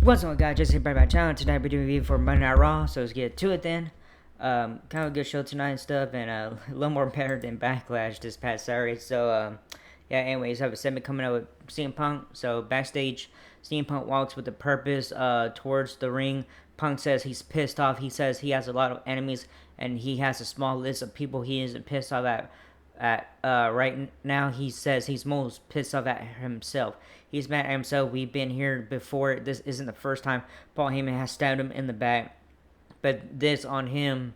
What's up, guys? Just here by my channel. Tonight we're doing a review for Monday Night Raw, so let's get to it then. Kind of a good show tonight and stuff, and a little more better than Backlash this past Saturday. So, yeah, anyways, I have a segment coming up with CM Punk. So, backstage, CM Punk walks with a purpose towards the ring. Punk says he's pissed off. He says he has a lot of enemies, and he has a small list of people he isn't pissed off at right now. He says he's most pissed off at himself. He's mad at himself. We've been here before. This isn't the first time Paul Heyman has stabbed him in the back, but this on him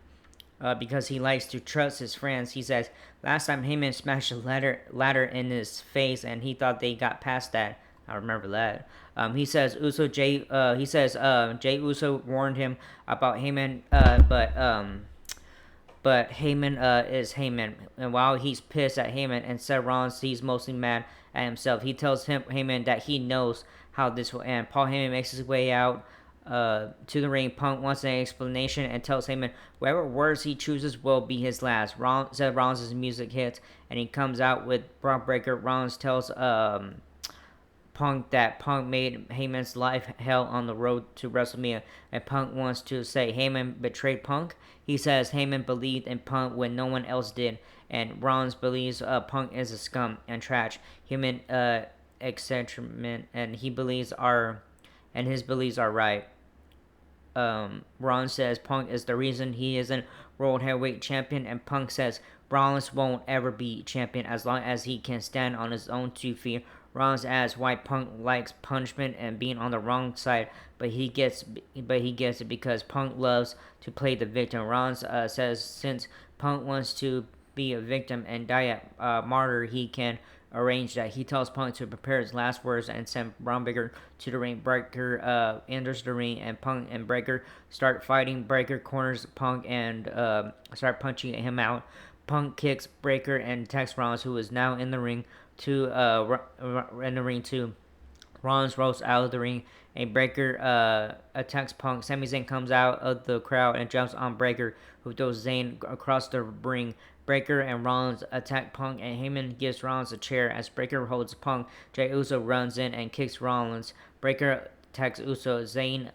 because he likes to trust his friends. He says last time Heyman smashed a ladder in his face, and he thought they got past that. I remember that. He says Jay Uso warned him about Heyman, but Heyman is Heyman, and while he's pissed at Heyman and Seth Rollins, he's mostly mad at himself. He tells Heyman that he knows how this will end. Paul Heyman makes his way out to the ring. Punk wants an explanation and tells Heyman whatever words he chooses will be his last. Seth Rollins' music hits, and he comes out with Brock Breaker. Rollins tells Punk that Punk made Heyman's life hell on the road to WrestleMania, and Punk wants to say Heyman betrayed Punk. He says Heyman believed in Punk when no one else did, and Rollins believes Punk is a scum and trash, human excrement, and his beliefs are right. Rollins says Punk is the reason he isn't World Heavyweight Champion, and Punk says Rollins won't ever be champion as long as he can stand on his own 2 feet. Rollins asks why Punk likes punishment and being on the wrong side, but he gets it because Punk loves to play the victim. Rollins says since Punk wants to be a victim and die a martyr, he can arrange that. He tells Punk to prepare his last words and send Braun Breaker to the ring. Breaker enters the ring, and Punk and Breaker start fighting. Breaker corners Punk and start punching him out. Punk kicks Breaker and attacks Rollins, who is now in the ring too. Rollins rolls out of the ring. A Breaker attacks Punk. Sami Zayn comes out of the crowd and jumps on Breaker, who throws Zayn across the ring. Breaker and Rollins attack Punk, and Heyman gives Rollins a chair as Breaker holds Punk. Jey Uso runs in and kicks Rollins. Breaker attacks Uso. Zayn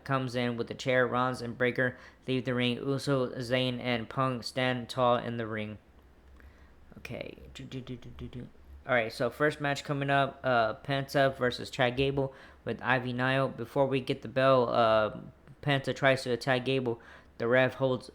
comes in with the chair. Rollins and Breaker leave the ring. Uso, Zayn, and Punk stand tall in the ring. Okay. Alright, so first match coming up, Penta versus Chad Gable with Ivy Nile. Before we get the bell, Penta tries to attack Gable. The ref holds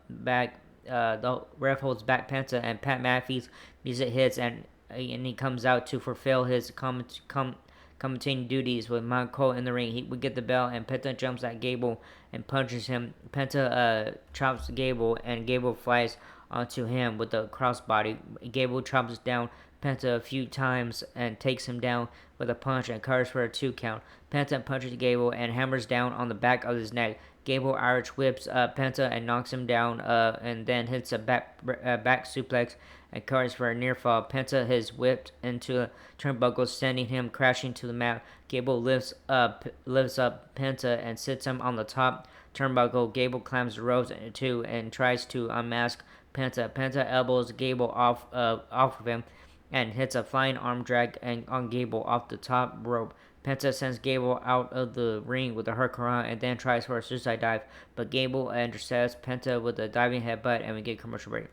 back Penta, and Pat McAfee's music hits, and he comes out to fulfill his commentating duties with Mount Cole in the ring. We get the bell, and Penta jumps at Gable and punches him. Penta chops Gable, and Gable flies onto him with a crossbody. Gable chops down Penta a few times and takes him down with a punch and covers for a 2 count. Penta punches Gable and hammers down on the back of his neck. Gable Irish whips Penta and knocks him down, and then hits a back suplex and covers for a near fall. Penta is whipped into a turnbuckle, sending him crashing to the mat. Gable lifts up Penta and sits him on the top turnbuckle. Gable climbs the ropes too and tries to unmask Penta. Penta elbows Gable off of him and hits a flying arm drag on Gable off the top rope. Penta sends Gable out of the ring with a hurricane and then tries for a suicide dive, but Gable intercepts Penta with a diving headbutt, and we get a commercial break.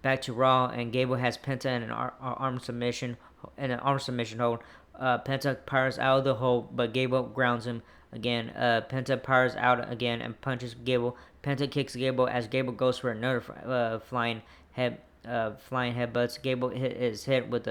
Back to Raw, and Gable has Penta in an arm submission hold. Penta powers out of the hold, but Gable grounds him again. Penta powers out again and punches Gable. Penta kicks Gable as Gable goes for another flying headbutts. Gable is hit with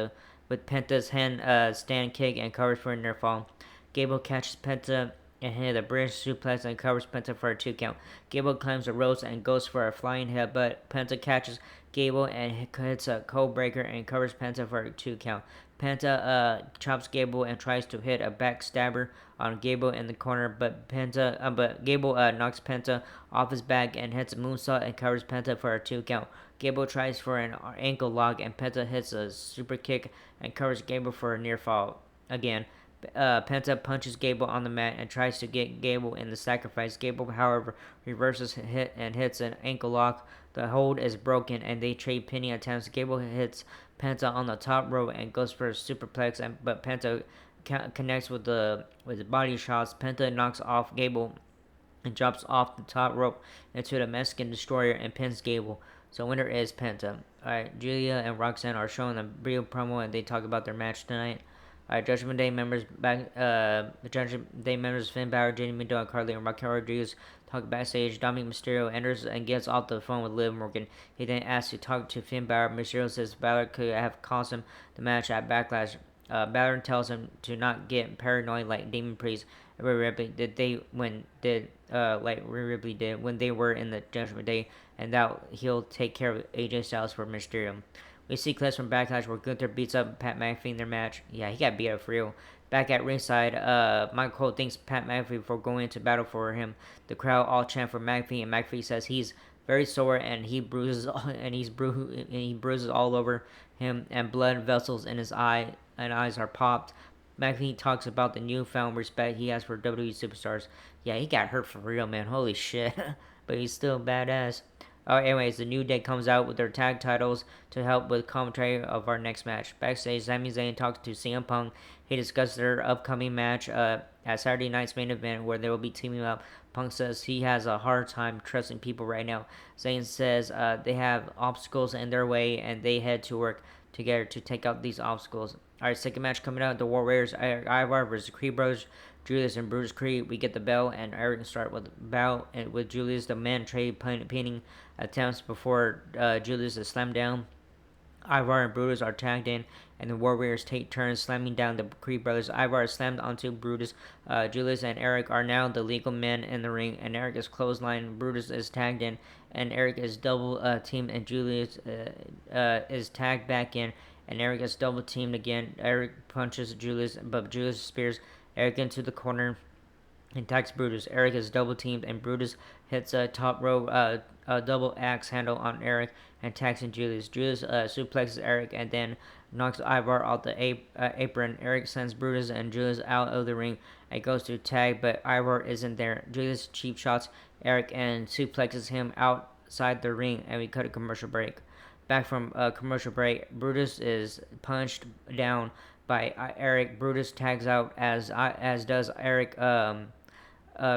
Penta's handstand kick and covers for a near fall. Gable catches Penta and hit a British suplex and covers Penta for a 2 count. Gable climbs the ropes and goes for a flying headbutt. Penta catches Gable and hits a code breaker and covers Penta for a 2 count. Penta chops Gable and tries to hit a backstabber on Gable in the corner, but Gable knocks Penta off his back and hits a moonsault and covers Penta for a 2 count. Gable tries for an ankle lock, and Penta hits a super kick and covers Gable for a near fall again. Penta punches Gable on the mat and tries to get Gable in the sacrifice. Gable, however, reverses hit and hits an ankle lock. The hold is broken and they trade pinning attempts. Gable hits Penta on the top rope and goes for a superplex, but Penta connects with the body shots. Penta knocks off Gable and jumps off the top rope into the Mexican Destroyer and pins Gable. So winner is Penta. Alright, Julia and Roxanne are showing a real promo and they talk about their match tonight. Alright, Judgment Day members the Judgment Day members Finn Balor, Jenny Mendo, and Carly and Raquel Rodriguez talk backstage. Dominic Mysterio enters and gets off the phone with Liv Morgan. He then asks to talk to Finn Balor. Mysterio says Balor could have cost him the match at Backlash. Balor tells him to not get paranoid like Damon Priest and Rhea Ripley did when they were in the Judgment Day, and that he'll take care of AJ Styles for Mysterio. We see clips from Backlash where Gunther beats up Pat McAfee in their match. Yeah, he got beat up for real. Back at ringside, Michael Cole thanks Pat McAfee for going into battle for him. The crowd all chant for McAfee, and McAfee says he's very sore and he bruises all over him, and blood vessels in his eyes are popped. McAfee talks about the newfound respect he has for WWE superstars. Yeah, he got hurt for real, man. Holy shit. But he's still badass. Anyways, the New Day comes out with their tag titles to help with commentary of our next match. Backstage, Sami Zayn talks to CM Punk. He discusses their upcoming match at Saturday night's main event where they will be teaming up. Punk says he has a hard time trusting people right now. Zayn says they have obstacles in their way and they head to work together to take out these obstacles. Alright, second match coming out, the Warriors, Ivar versus Creed Brothers, Julius and Brutus Creed. We get the bell, and Eric start with the bell, and with Julius, the men trade pinning attempts before Julius is slammed down. Ivar and Brutus are tagged in, and the Warriors take turns slamming down the Creed brothers. Ivar is slammed onto Brutus. Julius and Eric are now the legal men in the ring, and Eric is clotheslined. Brutus is tagged in, and Eric is double teamed, and Julius is tagged back in, and Eric is double teamed again. Eric punches Julius, but Julius spears Eric into the corner and attacks Brutus. Eric is double teamed, and Brutus hits a top row double axe handle on Eric and attacks Julius. Julius suplexes Eric and then knocks Ivar off the apron. Eric sends Brutus and Julius out of the ring and goes to tag, but Ivar isn't there. Julius cheap shots Eric and suplexes him outside the ring, and we cut a commercial break. Back from commercial break, Brutus is punched down by Eric. Brutus tags out as does Eric.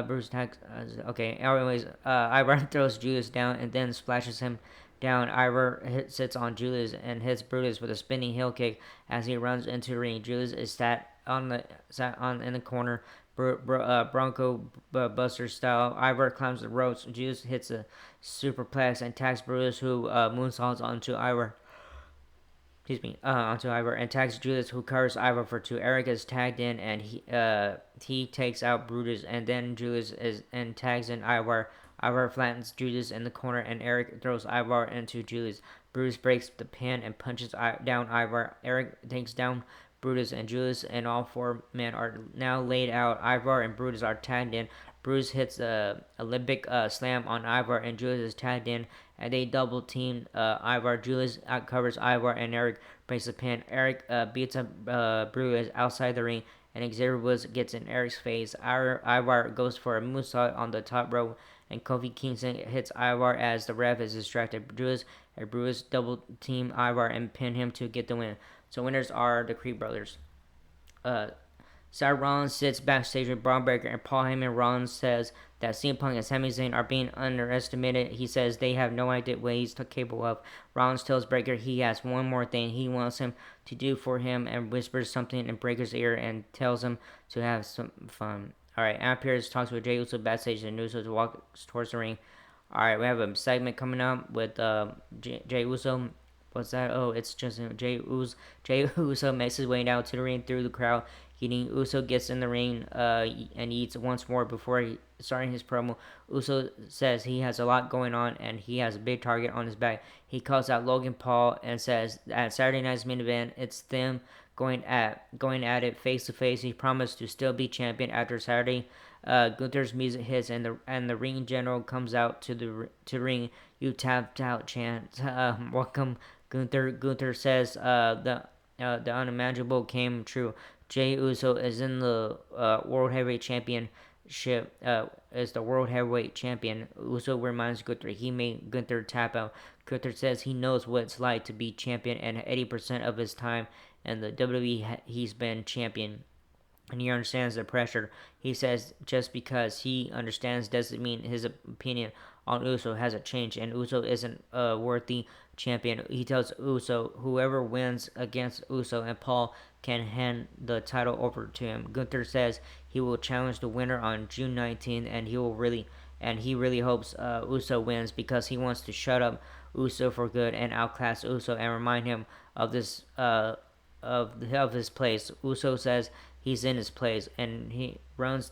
Bruce tags. Okay. Anyways, Ivar throws Julius down and then splashes him down. Ivar sits on Julius and hits Brutus with a spinning heel kick as he runs into the ring. Julius is sat in the corner, Bronco Buster style. Ivar climbs the ropes. Julius hits a superplex and attacks Brutus, who moonsaults onto Ivar. Onto Ivar and tags Julius, who covers Ivar for two. Eric is tagged in and he takes out Brutus, and then Julius tags in Ivar. Ivar flattens Julius in the corner, and Eric throws Ivar into Julius. Brutus breaks the pin and punches down Ivar. Eric takes down Brutus and Julius, and all four men are now laid out. Ivar and Brutus are tagged in. Brutus hits a Olympic slam on Ivar, and Julius is tagged in, and they double team Ivar. Julius covers Ivar, and Eric breaks the pin. Eric beats up Brutus outside the ring, and Xavier Woods gets in Eric's face. Ivar goes for a moonsault on the top rope, and Kofi Kingston hits Ivar as the ref is distracted. Julius and Brutus double team Ivar and pin him to get the win. So winners are the Creed brothers. Seth Rollins sits backstage with Braun Breaker and Paul Heyman. Rollins says that CM Punk and Sami Zayn are being underestimated. He says they have no idea what he's capable of. Rollins tells Breaker he has one more thing he wants him to do for him and whispers something in Breaker's ear and tells him to have some fun. Alright, Adam Pearce talks with Jey Uso backstage and Uso walks towards the ring. Alright, we have a segment coming up with Jey Uso. What's that? Oh, it's just Jey Uso makes his way down to the ring through the crowd. Uso gets in the ring and eats once more before starting his promo. Uso says he has a lot going on and he has a big target on his back. He calls out Logan Paul and says at Saturday night's main event, it's them going at it face to face. He promised to still be champion after Saturday. Gunther's music hits and the ring general comes out to ring. You tapped out chant. Welcome, Gunther. Gunther says the unimaginable came true. Jey Uso is in the World Heavyweight Championship. Is the World Heavyweight Champion. Uso reminds Gunther he made Gunther tap out. Gunther says he knows what it's like to be champion, and 80% of his time in the WWE he's been champion. and he understands the pressure. He says just because he understands doesn't mean his opinion on Uso hasn't changed, and Uso isn't a worthy champion. He tells Uso whoever wins against Uso and Paul can hand the title over to him. Gunther says he will challenge the winner on June 19th, and he really hopes Uso wins because he wants to shut up Uso for good and outclass Uso and remind him of this of his place. Uso says he's in his place and he runs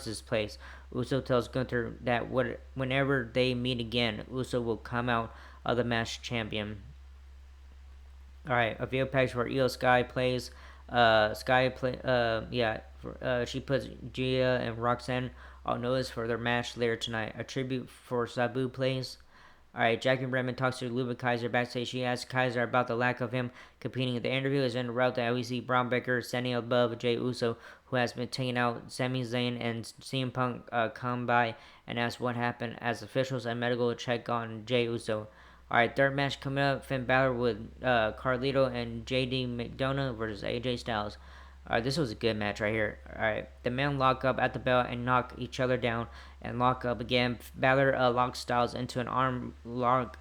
his place. Uso tells Gunther that whenever they meet again, Uso will come out of the match champion. All right, a video package for Io Sky plays. Sky play. She puts Gia and Roxanne on notice for their match later tonight. A tribute for Sabu plays. All right, Jackie Redmond talks to Luba Kaiser backstage. She asks Kaiser about the lack of him competing. The interview is interrupted that we see Braun Breaker standing above Jey Uso, who has been taking out Sami Zayn, and CM Punk come by and ask what happened as officials and medical check on Jey Uso. All right, third match coming up: Finn Balor with Carlito and JD McDonough versus AJ Styles. All right, this was a good match right here. All right, the men lock up at the bell and knock each other down and lock up again. Balor locks Styles into an arm lock,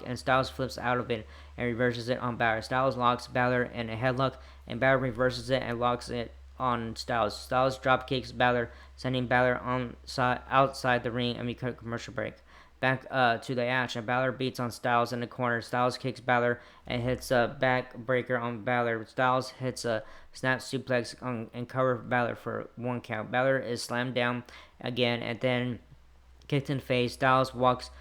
and Styles flips out of it and reverses it on Balor. Styles locks Balor in a headlock, and Balor reverses it and locks it on Styles. Styles drop kicks Balor, sending Balor outside the ring, and we cut a commercial break. Back to the action. Balor beats on Styles in the corner. Styles kicks Balor and hits a backbreaker on Balor. Styles hits a snap suplex and covers Balor for 1 count. Balor is slammed down again and then kicked in the face. Styles walks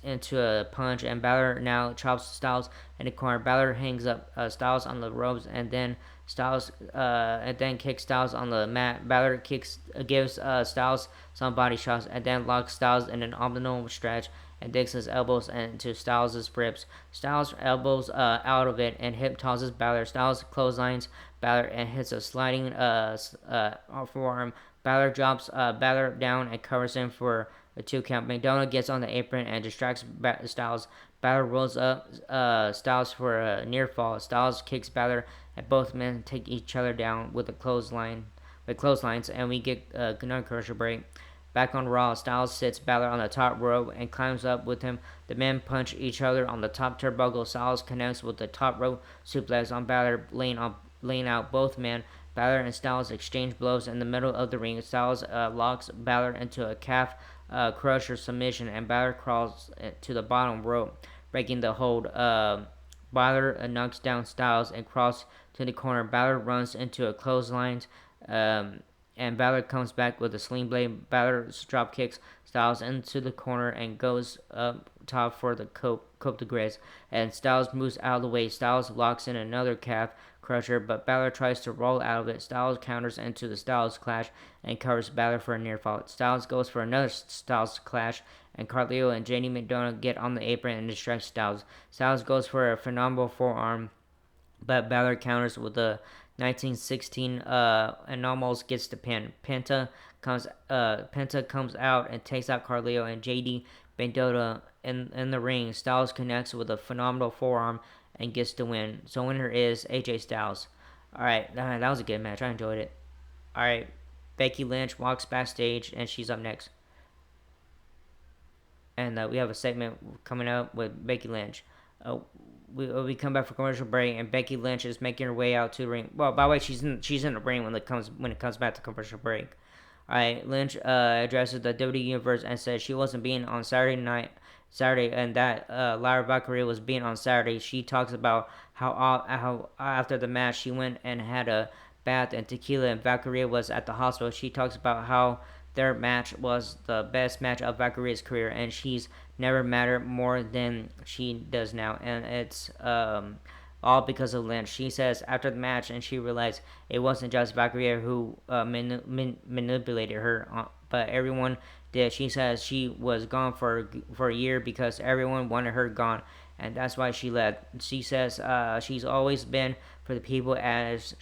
into a punch, and Balor now chops Styles in the corner. Balor hangs up Styles on the ropes, and then kicks Styles on the mat. Balor gives Styles some body shots, and then locks Styles in an abdominal stretch and digs his elbows into Styles' ribs. Styles elbows out of it and hip tosses Balor. Styles clotheslines Balor and hits a sliding forearm. Balor drops Balor down and covers him for a 2 count. McDonough gets on the apron and distracts Styles. Balor rolls up Styles for a near fall. Styles kicks Balor, and both men take each other down with clotheslines, and we get another commercial break. Back on Raw, Styles sits Balor on the top rope and climbs up with him. The men punch each other on the top turnbuckle. Styles connects with the top rope suplex on Balor, laying out both men. Balor and Styles exchange blows in the middle of the ring. Styles locks Balor into a calf crusher submission, and Balor crawls to the bottom rope, breaking the hold. Balor knocks down Styles and crawls to the corner. Balor runs into a clothesline, and Balor comes back with a sling blade. Balor drop kicks Styles into the corner and goes up top for the Coupe de Grace. And Styles moves out of the way. Styles locks in another calf crusher, but Balor tries to roll out of it. Styles counters into the Styles Clash and covers Balor for a near fall. Styles goes for another Styles Clash, and Carlito and JD McDonough get on the apron and distract Styles. Styles goes for a phenomenal forearm, but Balor counters with a 1916 and almost gets the pin. Penta comes out and takes out Carlito and JD McDonough in the ring. Styles connects with a phenomenal forearm and gets the win. So winner is AJ Styles. Alright, that was a good match. I enjoyed it. Alright, Becky Lynch walks backstage and she's up next. And we have a segment coming up with Becky Lynch. We come back for commercial break, and Becky Lynch is making her way out to the ring. Well, by the way, she's in the ring when it comes back to commercial break. All right, Lynch addresses the WWE Universe and says she wasn't being on Saturday, and that Lyra Valkyria was being on Saturday. She talks about how after the match she went and had a bath and tequila, and Valkyria was at the hospital. She talks about how their match was the best match of Valkyria's career, and she's never mattered more than she does now, and it's all because of Lynch. She says after the match, and she realized it wasn't just Valkyria who manipulated her, but everyone did. She says she was gone for a year because everyone wanted her gone, and that's why she left. She says she's always been for the people, as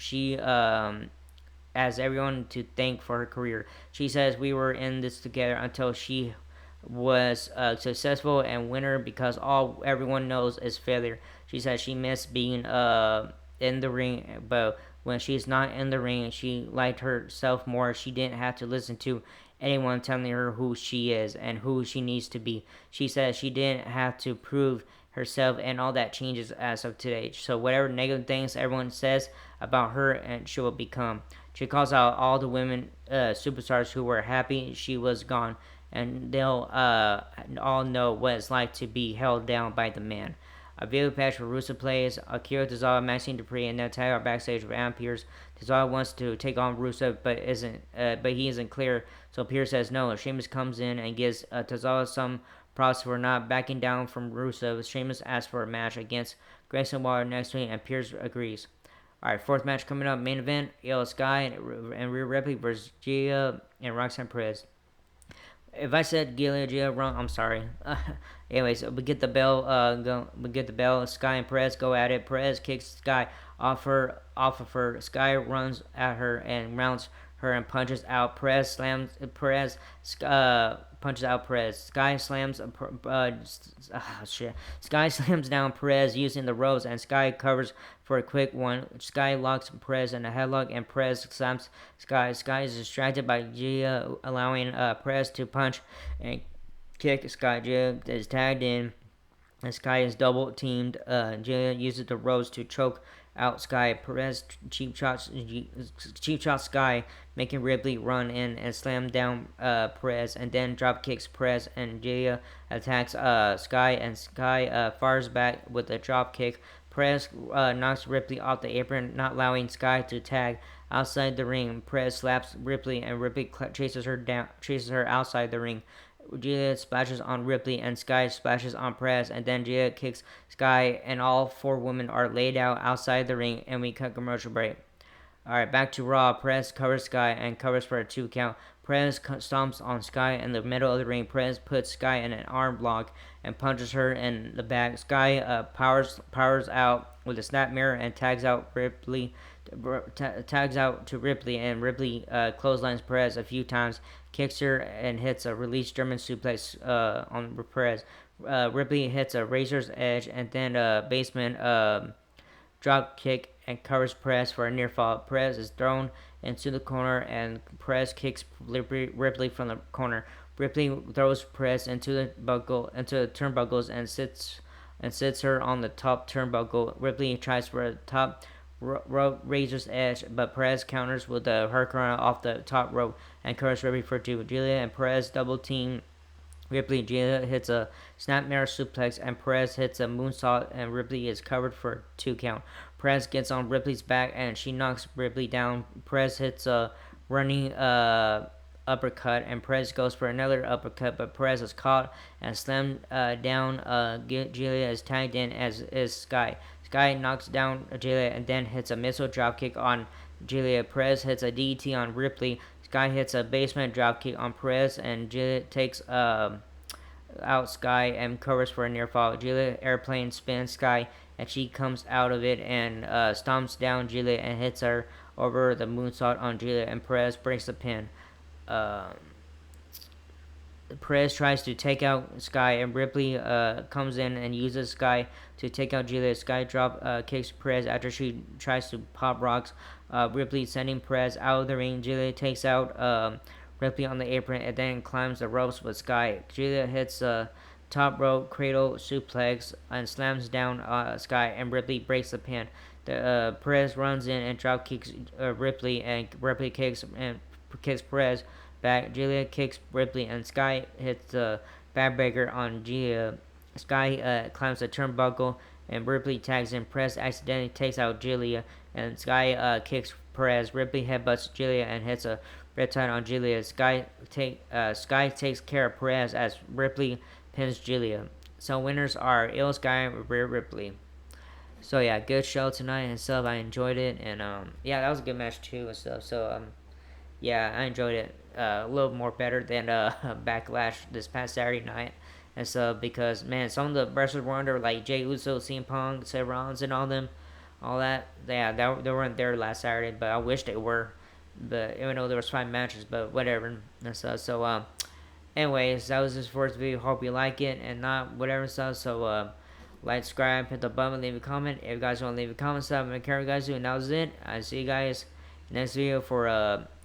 everyone to thank for her career. She says we were in this together until she was successful and winner, because all everyone knows is failure. She says she missed being in the ring, but when she's not in the ring. She liked herself more. She didn't have to listen to anyone telling her who she is and who she needs to be. She said she didn't have to prove herself, and all that changes as of today. So whatever negative things everyone says about her, and she will become. She calls out all the women superstars who were happy she was gone, and they'll all know what it's like to be held down by the man. A video patch for Rusev plays. Akira Tozawa, Maxine Dupree, and then tag are backstage with Adam Pearce. Tozawa wants to take on Rusev, but he isn't clear. So Pearce says no. Sheamus comes in and gives Tozawa some props for not backing down from Rusev. Sheamus asks for a match against Grayson Waller next week, and Pearce agrees. All right, fourth match coming up. Main event: Io Sky and Rhea Ripley versus Gia and Roxanne Perez. If I said Gia wrong, I'm sorry. Anyways, we get the bell. We get the bell. Sky and Perez go at it. Perez kicks Sky off of her. Sky runs at her and rounds her and punches out. Perez. Punches out Perez. Sky slams down Perez using the ropes, and Sky covers for a quick one. Sky locks Perez in a headlock, and Perez slams Sky. Sky is distracted by Gia, allowing Perez to punch and kick Sky. Gia is tagged in. And Sky is double teamed. Gia uses the ropes to choke out Sky. Perez cheap shots Sky, making Ripley run in and slam down Perez, and then drop kicks Perez, and Gia attacks Sky, and Sky fires back with a drop kick. Perez knocks Ripley off the apron, not allowing Sky to tag outside the ring. Perez slaps Ripley, and Ripley chases her outside the ring. Gia splashes on Ripley, and Sky splashes on Perez, and then Gia kicks Sky, and all four women are laid out outside the ring, and we cut commercial break. Alright, back to Raw. Perez covers Sky and covers for a 2 count. Perez stomps on Sky in the middle of the ring. Perez puts Sky in an arm block and punches her in the back. Sky powers out with a snap mirror and tags out to Ripley, and Ripley clotheslines Perez a few times, kicks her, and hits a release German suplex on Perez. Ripley hits a razor's edge and then a basement drop kick and covers Perez for a near fall. Perez is thrown into the corner, and Perez kicks Ripley from the corner. Ripley throws Perez into the turnbuckles and sits her on the top turnbuckle. Ripley tries for a top rope razor's edge, but Perez counters with a hurricane off the top rope and covers Ripley for 2. Julia and Perez double team Ripley. Julia hits a snapmare suplex, and Perez hits a moonsault, and Ripley is covered for a 2 count. Perez gets on Ripley's back, and she knocks Ripley down. Perez hits a running uppercut, and Perez goes for another uppercut, but Perez is caught and slammed down. Julia is tagged in, as is Sky. Sky knocks down Julia and then hits a missile dropkick on Julia. Perez hits a DDT on Ripley. Sky hits a basement dropkick on Perez, and Julia takes out Sky and covers for a near fall. Julia airplane spins Sky, and she comes out of it and stomps down Julia and hits her over the moonsault on Julia, and Perez breaks the pin. Perez tries to take out Sky, and Ripley comes in and uses Sky to take out Julia. Sky drop kicks Perez after she tries to pop rocks. Ripley sending Perez out of the ring. Julia takes out Ripley on the apron and then climbs the ropes with Sky. Julia hits a top rope cradle suplex and slams down Sky, and Ripley breaks the pin. Perez runs in and drop kicks Ripley, and Ripley kicks Perez back. Julia kicks Ripley, and Sky hits the backbreaker on Julia. Sky climbs the turnbuckle, and Ripley tags in. Perez accidentally takes out Julia, and Sky kicks Perez. Ripley headbutts Julia and hits a riptide on Julia. Sky takes care of Perez as Ripley pins Julia. So winners are Io Sky and Rhea Ripley. So yeah, good show tonight and stuff. I enjoyed it, and yeah, that was a good match too and stuff. So yeah, I enjoyed it a little more better than Backlash this past Saturday night and stuff, because man, some of the wrestlers were under, like Jey Uso, CM Punk, Seth Rollins, and all that. Yeah, they weren't there last Saturday, but I wish they were. But even though there was 5 matches, but whatever and stuff. So anyways, that was this first video. Hope you like it and not whatever stuff. So Like, subscribe, hit the button, leave a comment. If you guys want to leave a comment, stuff, I'm gonna carry you guys do. And that was it. I see you guys next video for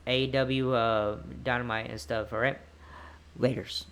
AEW Dynamite and stuff. Alright, laters.